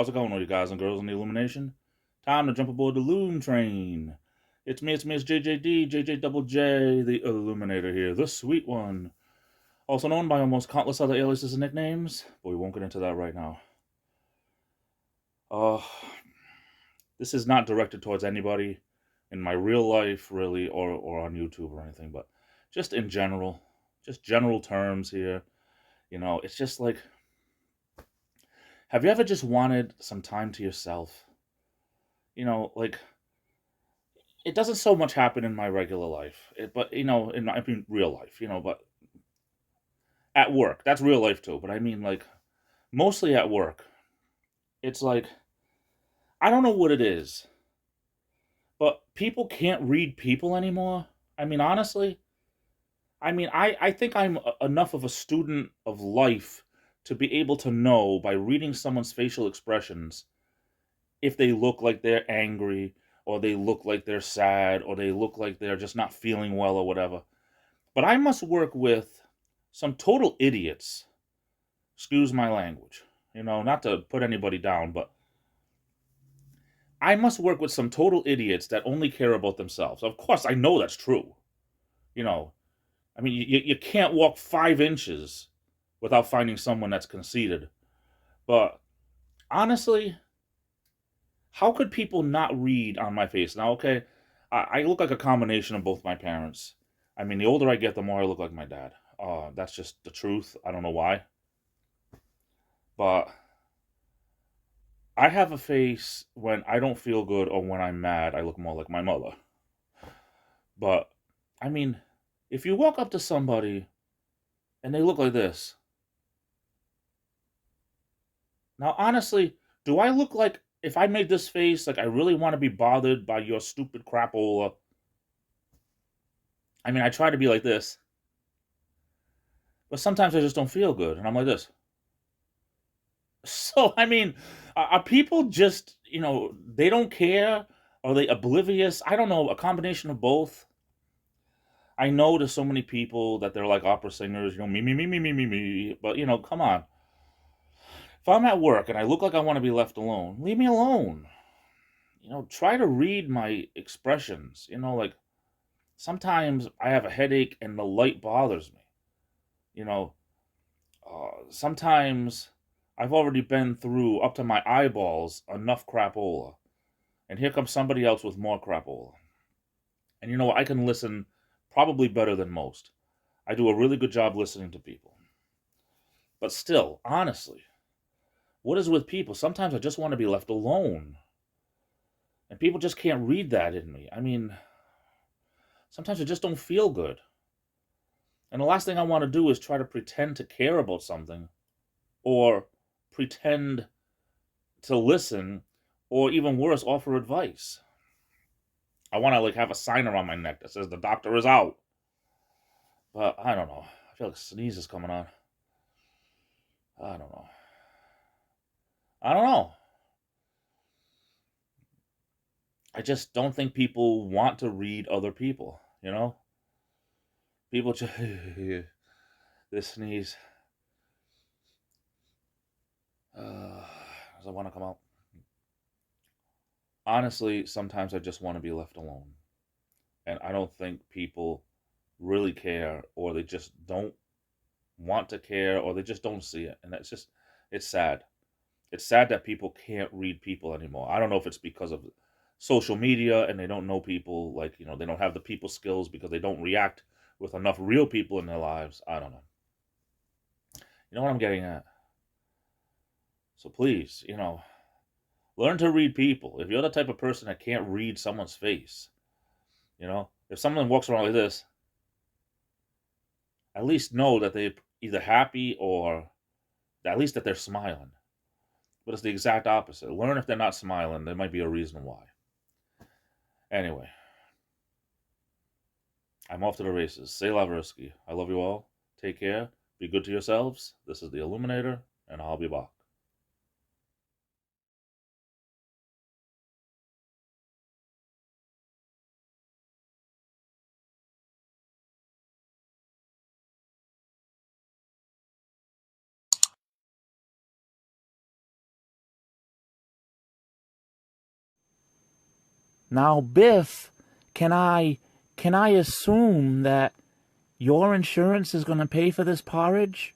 how's it going, all you guys and girls in the Illumination? Time to jump aboard the Loom Train. It's JJD, JJ Double J, the Illuminator here, the sweet one. Also known by almost countless other aliases and nicknames, but we won't get into that right now. Uh, this is not directed towards anybody in my real life, really, or on YouTube or anything, but just in general, just general terms here. You know, it's just like, have you ever just wanted some time to yourself? You know, like, it doesn't so much happen in my regular life, but in my, I mean, real life, but at work, that's real life too. But I mean, like, mostly at work, it's like, I don't know what it is, but people can't read people anymore. I mean, honestly, I think I'm enough of a student of life to be able to know by reading someone's facial expressions if they look like they're angry, or they look like they're sad, or they look like they're just not feeling well, or whatever. But I must work with some total idiots. Excuse my language. Not to put anybody down, but I must work with some total idiots that only care about themselves. Of course, I know that's true. You know, I mean, you can't walk 5 inches without finding someone that's conceited. But honestly, how could people not read on my face? Now, okay, I look like a combination of both my parents. I mean, the older I get, the more I look like my dad. That's just the truth. I don't know why. But I have a face when I don't feel good or when I'm mad, I look more like my mother. But, I mean, if you walk up to somebody and they look like this, now honestly, do I look like, if I made this face, like I really want to be bothered by your stupid crapola? I mean, I try to be like this, but sometimes I just don't feel good, and I'm like this. So, I mean, are people just, they don't care? Are they oblivious? I don't know, a combination of both. I know there's so many people that they're like opera singers, me. But, come on. If I'm at work and I look like I want to be left alone, leave me alone. Try to read my expressions. Like, sometimes I have a headache and the light bothers me. You know, Sometimes I've already been through up to my eyeballs enough crapola. And here comes somebody else with more crapola. And you know what? I can listen probably better than most. I do a really good job listening to people. But still, honestly, what is with people? Sometimes I just want to be left alone. And people just can't read that in me. I mean, sometimes I just don't feel good. And the last thing I want to do is try to pretend to care about something, or pretend to listen, or even worse, offer advice. I want to like have a sign around my neck that says the doctor is out. But I don't know. I feel like a sneeze is coming on. I don't know. I don't know. I just don't think people want to read other people. People just this sneeze. Does it want to come out? Honestly, sometimes I just want to be left alone. And I don't think people really care, or they just don't want to care, or they just don't see it. And it's sad. It's sad that people can't read people anymore. I don't know if it's because of social media and they don't know people, like, they don't have the people skills because they don't react with enough real people in their lives. I don't know. You know what I'm getting at? So please, learn to read people. If you're the type of person that can't read someone's face, if someone walks around like this, at least know that they're either happy, or at least that they're smiling. But it's the exact opposite. Learn if they're not smiling. There might be a reason why. Anyway, I'm off to the races. Say la Versky. I love you all. Take care. Be good to yourselves. This is the Illuminator, and I'll be back. Now, Biff, can I assume that your insurance is going to pay for this porridge?